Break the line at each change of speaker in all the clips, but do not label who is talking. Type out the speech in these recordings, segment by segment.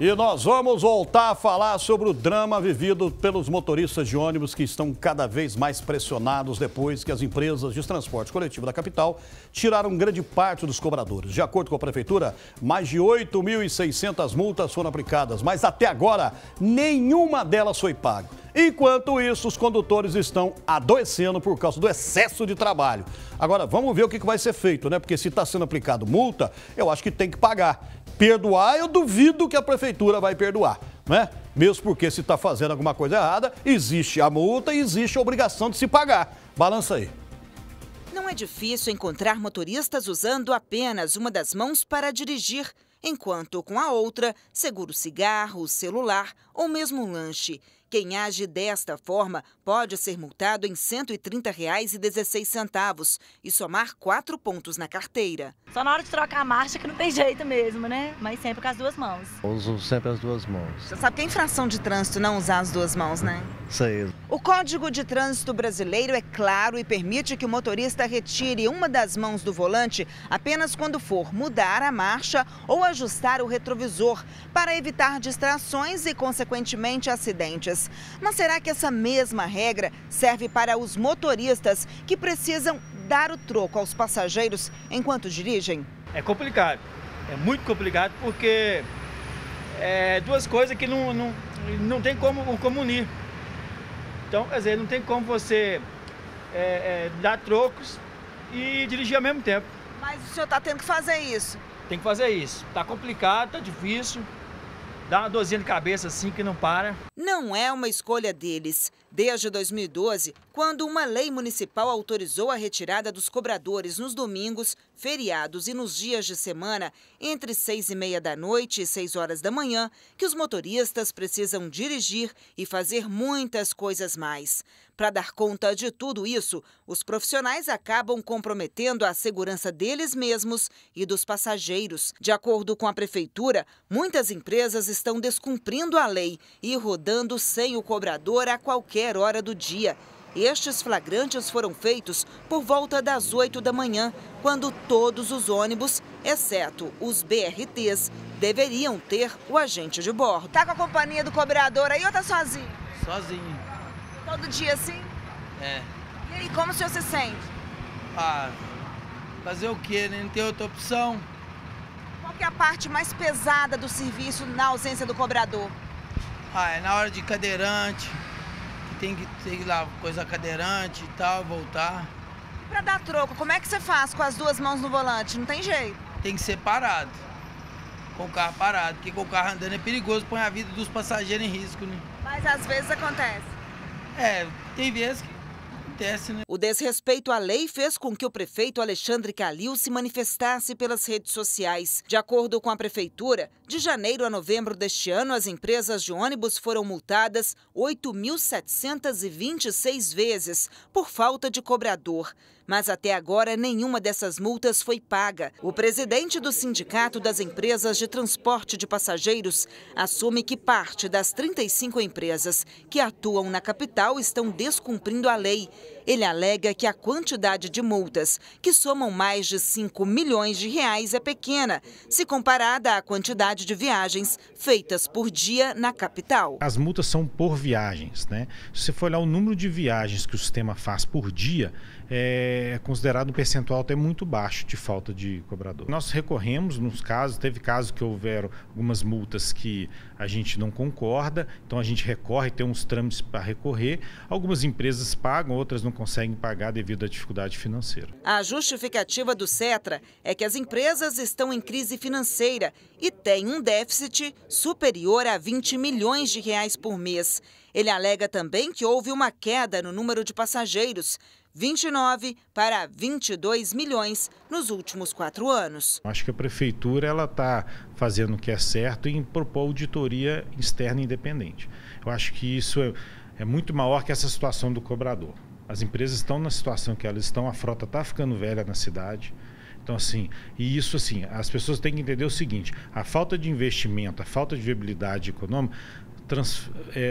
E nós vamos voltar a falar sobre o drama vivido pelos motoristas de ônibus que estão cada vez mais pressionados depois que as empresas de transporte coletivo da capital tiraram grande parte dos cobradores. De acordo com a prefeitura, mais de 8.600 multas foram aplicadas, mas até agora nenhuma delas foi paga. Enquanto isso, os condutores estão adoecendo por causa do excesso de trabalho. Agora, vamos ver o que vai ser feito, né? Porque se está sendo aplicado multa, eu acho que tem que pagar. Perdoar, eu duvido que a prefeitura vai perdoar, né? Mesmo porque se está fazendo alguma coisa errada, existe a multa e existe a obrigação de se pagar. Balança aí.
Não é difícil encontrar motoristas usando apenas uma das mãos para dirigir, enquanto com a outra segura o cigarro, o celular ou mesmo um lanche. Quem age desta forma pode ser multado em R$ 130,16 e somar 4 pontos na carteira.
Só na hora de trocar a marcha que não tem jeito mesmo, né? Mas sempre com as duas mãos.
Uso sempre as duas mãos.
Você sabe que é infração de trânsito não usar as duas mãos, né?
Sei.
O Código de Trânsito Brasileiro é claro e permite que o motorista retire uma das mãos do volante apenas quando for mudar a marcha ou ajustar o retrovisor, para evitar distrações e, consequentemente, acidentes. Mas será que essa mesma regra serve para os motoristas que precisam dar o troco aos passageiros enquanto dirigem?
É complicado, é muito complicado porque é duas coisas que não tem como unir. Então, quer dizer, não tem como você dar trocos e dirigir ao mesmo tempo.
Mas o senhor está tendo que fazer isso?
Tem que fazer isso. Está complicado, está difícil. Dá uma dorzinha de cabeça assim que não para.
Não é uma escolha deles. Desde 2012, quando uma lei municipal autorizou a retirada dos cobradores nos domingos, feriados e nos dias de semana, entre 6h30 da noite e 6 horas da manhã, que os motoristas precisam dirigir e fazer muitas coisas mais. Para dar conta de tudo isso, os profissionais acabam comprometendo a segurança deles mesmos e dos passageiros. De acordo com a prefeitura, muitas empresas estão descumprindo a lei e rodando sem o cobrador a qualquer hora do dia. Estes flagrantes foram feitos por volta das 8 da manhã, quando todos os ônibus, exceto os BRTs, deveriam ter o agente de bordo. Tá com a companhia do cobrador aí ou tá sozinho?
Sozinho.
Todo dia assim?
É.
E aí, como o senhor se sente?
Fazer o quê, né? Não tem outra opção.
Qual que é a parte mais pesada do serviço na ausência do cobrador?
É na hora de cadeirante, que tem que ir lá, coisa cadeirante e tal, voltar.
E para dar troco, como é que você faz com as duas mãos no volante? Não tem jeito.
Tem que ser parado, com o carro parado, porque com o carro andando é perigoso, põe a vida dos passageiros em risco, né?
Mas às vezes acontece.
Tem vezes que acontece, né?
O desrespeito à lei fez com que o prefeito Alexandre Calil se manifestasse pelas redes sociais. De acordo com a prefeitura, de janeiro a novembro deste ano, as empresas de ônibus foram multadas 8.726 vezes por falta de cobrador. Mas até agora nenhuma dessas multas foi paga. O presidente do Sindicato das Empresas de Transporte de Passageiros assume que parte das 35 empresas que atuam na capital estão descumprindo a lei. Ele alega que a quantidade de multas, que somam mais de 5 milhões de reais, é pequena, se comparada à quantidade de viagens feitas por dia na capital.
As multas são por viagens, né? Se você for olhar o número de viagens que o sistema faz por dia, é considerado um percentual até muito baixo de falta de cobrador. Nós recorremos nos casos, teve casos que houveram algumas multas que a gente não concorda, então a gente recorre, tem uns trâmites para recorrer. Algumas empresas pagam, outras não conseguem pagar devido à dificuldade financeira.
A justificativa do Setra é que as empresas estão em crise financeira e têm um déficit superior a 20 milhões de reais por mês. Ele alega também que houve uma queda no número de passageiros, 29 para 22 milhões nos últimos 4 anos.
Acho que a prefeitura está fazendo o que é certo em propor auditoria externa independente. Eu acho que isso é muito maior que essa situação do cobrador. As empresas estão na situação que elas estão, a frota está ficando velha na cidade. Então, assim, e isso assim, as pessoas têm que entender o seguinte, a falta de investimento, a falta de viabilidade econômica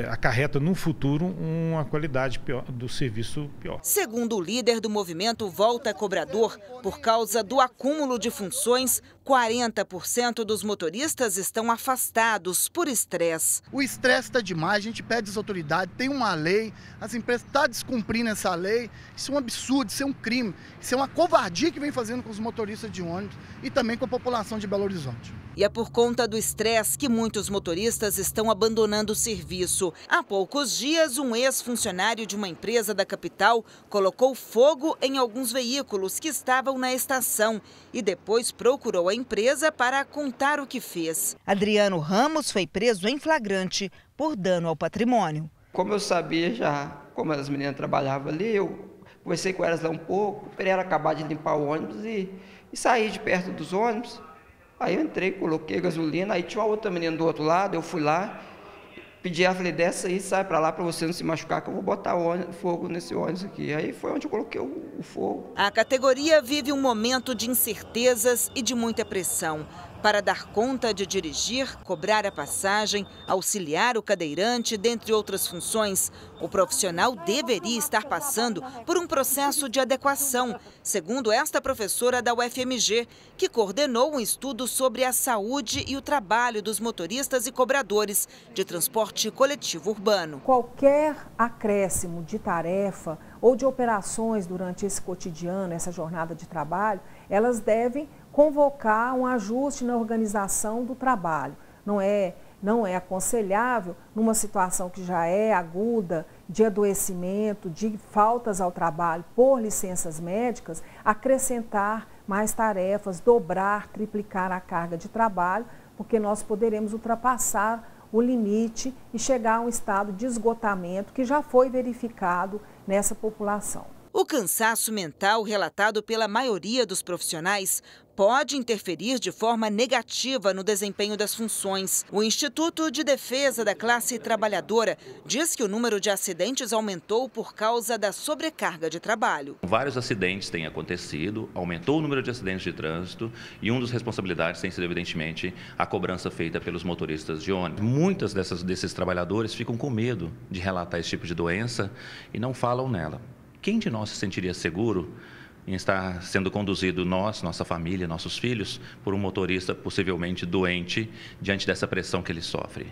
acarreta no futuro uma qualidade pior, do serviço pior.
Segundo o líder do movimento Volta Cobrador, por causa do acúmulo de funções, 40% dos motoristas estão afastados por estresse.
O estresse está demais, a gente pede às autoridades, tem uma lei, as empresas estão descumprindo essa lei. Isso é um absurdo, isso é um crime, isso é uma covardia que vem fazendo com os motoristas de ônibus e também com a população de Belo Horizonte.
E é por conta do estresse que muitos motoristas estão abandonando o serviço. Há poucos dias, um ex-funcionário de uma empresa da capital colocou fogo em alguns veículos que estavam na estação e depois procurou a empresa para contar o que fez. Adriano Ramos foi preso em flagrante por dano ao patrimônio.
Como eu sabia já como as meninas trabalhavam ali, eu conversei com elas lá um pouco, esperei ela acabar de limpar o ônibus e saí de perto dos ônibus. Aí eu entrei, coloquei gasolina, aí tinha uma outra menina do outro lado, eu fui lá, pedi ela, falei, desce aí, sai pra lá pra você não se machucar, que eu vou botar fogo nesse ônibus aqui. Aí foi onde eu coloquei o fogo.
A categoria vive um momento de incertezas e de muita pressão. Para dar conta de dirigir, cobrar a passagem, auxiliar o cadeirante, dentre outras funções, o profissional deveria estar passando por um processo de adequação, segundo esta professora da UFMG, que coordenou um estudo sobre a saúde e o trabalho dos motoristas e cobradores de transporte coletivo urbano.
Qualquer acréscimo de tarefa ou de operações durante esse cotidiano, essa jornada de trabalho, elas devem convocar um ajuste na organização do trabalho. Não é aconselhável, numa situação que já é aguda, de adoecimento, de faltas ao trabalho por licenças médicas, acrescentar mais tarefas, dobrar, triplicar a carga de trabalho, porque nós poderemos ultrapassar o limite e chegar a um estado de esgotamento que já foi verificado nessa população.
O cansaço mental relatado pela maioria dos profissionais pode interferir de forma negativa no desempenho das funções. O Instituto de Defesa da Classe Trabalhadora diz que o número de acidentes aumentou por causa da sobrecarga de trabalho.
Vários acidentes têm acontecido, aumentou o número de acidentes de trânsito e uma das responsabilidades tem sido, evidentemente, a cobrança feita pelos motoristas de ônibus. Muitas desses trabalhadores ficam com medo de relatar esse tipo de doença e não falam nela. Quem de nós se sentiria seguro em estar sendo conduzido nossa família, nossos filhos, por um motorista possivelmente doente diante dessa pressão que ele sofre?